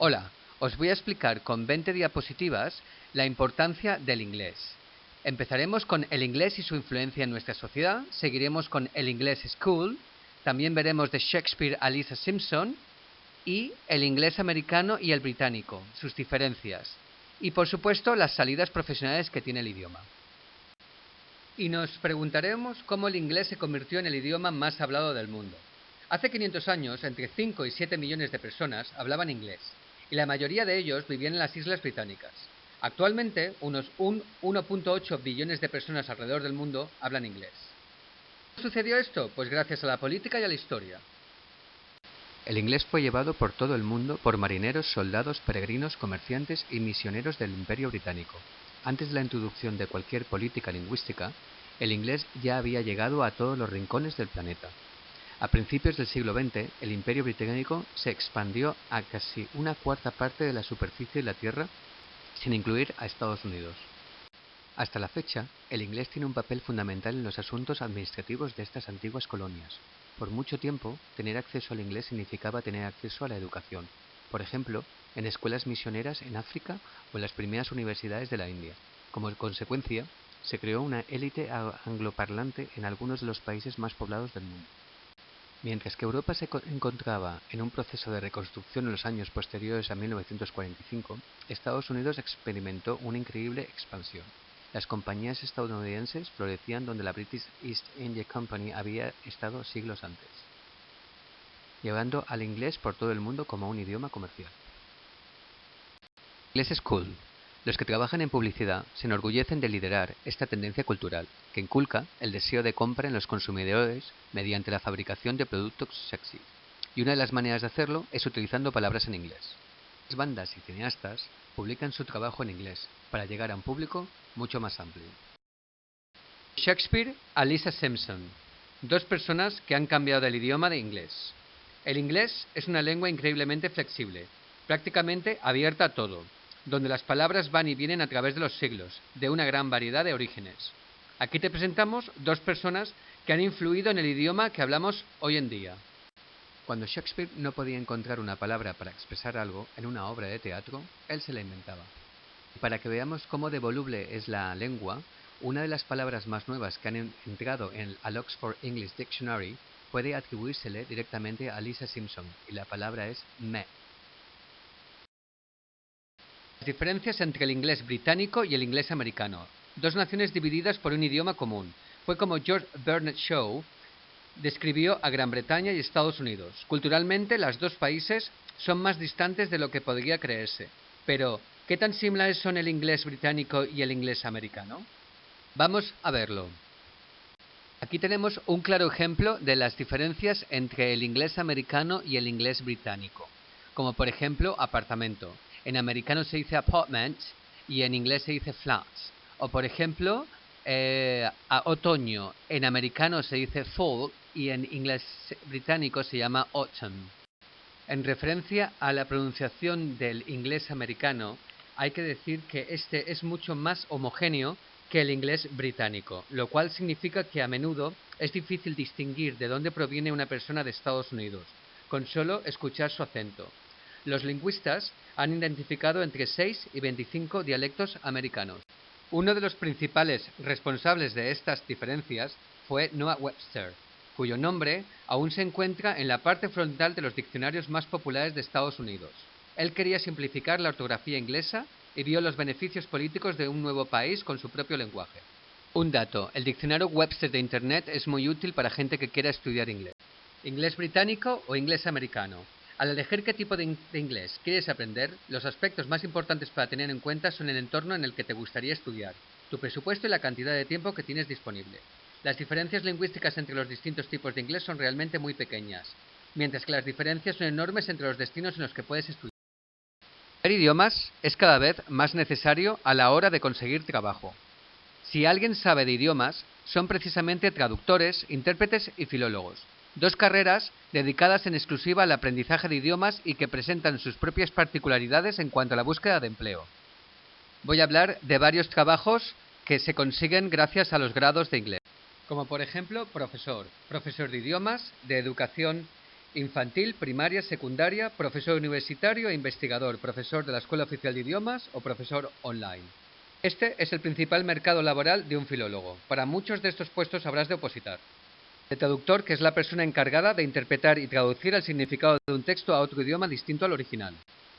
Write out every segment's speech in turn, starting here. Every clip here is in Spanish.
Hola, os voy a explicar con 20 diapositivas la importancia del inglés. Empezaremos con el inglés y su influencia en nuestra sociedad, seguiremos con el inglés school, también veremos de Shakespeare a Lisa Simpson y el inglés americano y el británico, sus diferencias y por supuesto las salidas profesionales que tiene el idioma. Y nos preguntaremos cómo el inglés se convirtió en el idioma más hablado del mundo. Hace 500 años, entre 5 y 7 millones de personas hablaban inglés, y la mayoría de ellos vivían en las Islas Británicas. Actualmente, unos 1,8 billones de personas alrededor del mundo hablan inglés. ¿Cómo sucedió esto? Pues gracias a la política y a la historia. El inglés fue llevado por todo el mundo por marineros, soldados, peregrinos, comerciantes y misioneros del Imperio Británico. Antes de la introducción de cualquier política lingüística, el inglés ya había llegado a todos los rincones del planeta. A principios del siglo XX, el Imperio Británico se expandió a casi una cuarta parte de la superficie de la Tierra, sin incluir a Estados Unidos. Hasta la fecha, el inglés tiene un papel fundamental en los asuntos administrativos de estas antiguas colonias. Por mucho tiempo, tener acceso al inglés significaba tener acceso a la educación. Por ejemplo, en escuelas misioneras en África o en las primeras universidades de la India. Como consecuencia, se creó una élite angloparlante en algunos de los países más poblados del mundo. Mientras que Europa se encontraba en un proceso de reconstrucción en los años posteriores a 1945, Estados Unidos experimentó una increíble expansión. Las compañías estadounidenses florecían donde la British East India Company había estado siglos antes, llevando al inglés por todo el mundo como un idioma comercial. Inglés School. Los que trabajan en publicidad se enorgullecen de liderar esta tendencia cultural, que inculca el deseo de compra en los consumidores mediante la fabricación de productos sexy. Y una de las maneras de hacerlo es utilizando palabras en inglés. Las bandas y cineastas publican su trabajo en inglés para llegar a un público mucho más amplio. Shakespeare a Lisa Simpson. Dos personas que han cambiado el idioma de inglés. El inglés es una lengua increíblemente flexible, prácticamente abierta a todo, donde las palabras van y vienen a través de los siglos, de una gran variedad de orígenes. Aquí te presentamos dos personas que han influido en el idioma que hablamos hoy en día. Cuando Shakespeare no podía encontrar una palabra para expresar algo en una obra de teatro, él se la inventaba. Para que veamos cómo de voluble es la lengua, una de las palabras más nuevas que han entrado al Oxford English Dictionary puede atribuírsele directamente a Lisa Simpson, y la palabra es me. Las diferencias entre el inglés británico y el inglés americano. Dos naciones divididas por un idioma común. Fue como George Bernard Shaw describió a Gran Bretaña y Estados Unidos. Culturalmente, los dos países son más distantes de lo que podría creerse. Pero, ¿qué tan similares son el inglés británico y el inglés americano? Vamos a verlo. Aquí tenemos un claro ejemplo de las diferencias entre el inglés americano y el inglés británico. Como por ejemplo, apartamento. En americano se dice apartment y en inglés se dice flats. O por ejemplo, a otoño. En americano se dice fall y en inglés británico se llama autumn. En referencia a la pronunciación del inglés americano, hay que decir que este es mucho más homogéneo que el inglés británico, lo cual significa que a menudo es difícil distinguir de dónde proviene una persona de Estados Unidos, con solo escuchar su acento. Los lingüistas han identificado entre 6 y 25 dialectos americanos. Uno de los principales responsables de estas diferencias fue Noah Webster, cuyo nombre aún se encuentra en la parte frontal de los diccionarios más populares de Estados Unidos. Él quería simplificar la ortografía inglesa y vio los beneficios políticos de un nuevo país con su propio lenguaje. Un dato, el diccionario Webster de Internet es muy útil para gente que quiera estudiar inglés. ¿Inglés británico o inglés americano? Al elegir qué tipo de inglés quieres aprender, los aspectos más importantes para tener en cuenta son el entorno en el que te gustaría estudiar, tu presupuesto y la cantidad de tiempo que tienes disponible. Las diferencias lingüísticas entre los distintos tipos de inglés son realmente muy pequeñas, mientras que las diferencias son enormes entre los destinos en los que puedes estudiar. Saber idiomas es cada vez más necesario a la hora de conseguir trabajo. Si alguien sabe de idiomas, son precisamente traductores, intérpretes y filólogos. Dos carreras dedicadas en exclusiva al aprendizaje de idiomas y que presentan sus propias particularidades en cuanto a la búsqueda de empleo. Voy a hablar de varios trabajos que se consiguen gracias a los grados de inglés, como por ejemplo profesor de idiomas, de educación infantil, primaria, secundaria, profesor universitario e investigador, profesor de la Escuela Oficial de Idiomas o profesor online. Este es el principal mercado laboral de un filólogo. Para muchos de estos puestos habrás de opositar. El traductor, que es la persona encargada de interpretar y traducir el significado de un texto a otro idioma distinto al original.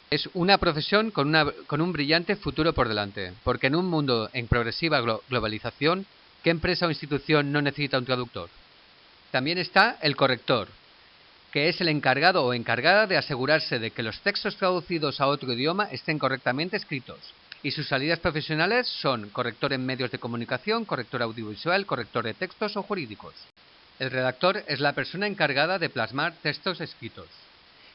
Es una profesión con un brillante futuro por delante, porque en un mundo en progresiva globalización, ¿qué empresa o institución no necesita un traductor? También está el corrector, que es el encargado o encargada de asegurarse de que los textos traducidos a otro idioma estén correctamente escritos. Y sus salidas profesionales son corrector en medios de comunicación, corrector audiovisual, corrector de textos o jurídicos. El redactor es la persona encargada de plasmar textos escritos.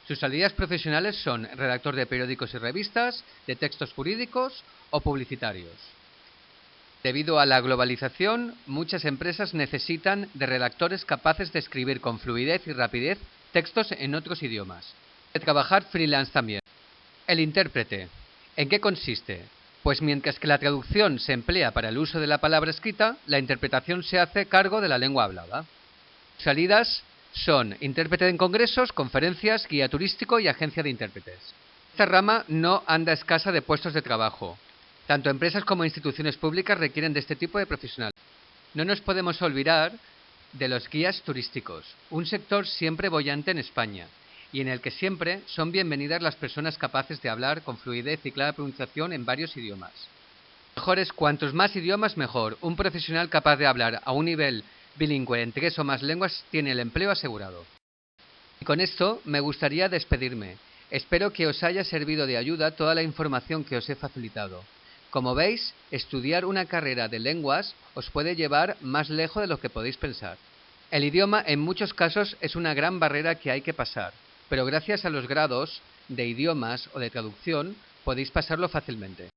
Sus salidas profesionales son redactor de periódicos y revistas, de textos jurídicos o publicitarios. Debido a la globalización, muchas empresas necesitan de redactores capaces de escribir con fluidez y rapidez textos en otros idiomas. De trabajar freelance también. El intérprete. ¿En qué consiste? Pues mientras que la traducción se emplea para el uso de la palabra escrita, la interpretación se hace cargo de la lengua hablada. Salidas son intérprete en congresos, conferencias, guía turístico y agencia de intérpretes. Esta rama no anda escasa de puestos de trabajo. Tanto empresas como instituciones públicas requieren de este tipo de profesionales. No nos podemos olvidar de los guías turísticos, un sector siempre boyante en España, y en el que siempre son bienvenidas las personas capaces de hablar con fluidez y clara pronunciación en varios idiomas. Mejores, cuantos más idiomas mejor. Un profesional capaz de hablar a un nivel bilingüe en 3 o más lenguas tiene el empleo asegurado. Y con esto me gustaría despedirme. Espero que os haya servido de ayuda toda la información que os he facilitado. Como veis, estudiar una carrera de lenguas os puede llevar más lejos de lo que podéis pensar. El idioma en muchos casos es una gran barrera que hay que pasar, pero gracias a los grados de idiomas o de traducción podéis pasarlo fácilmente.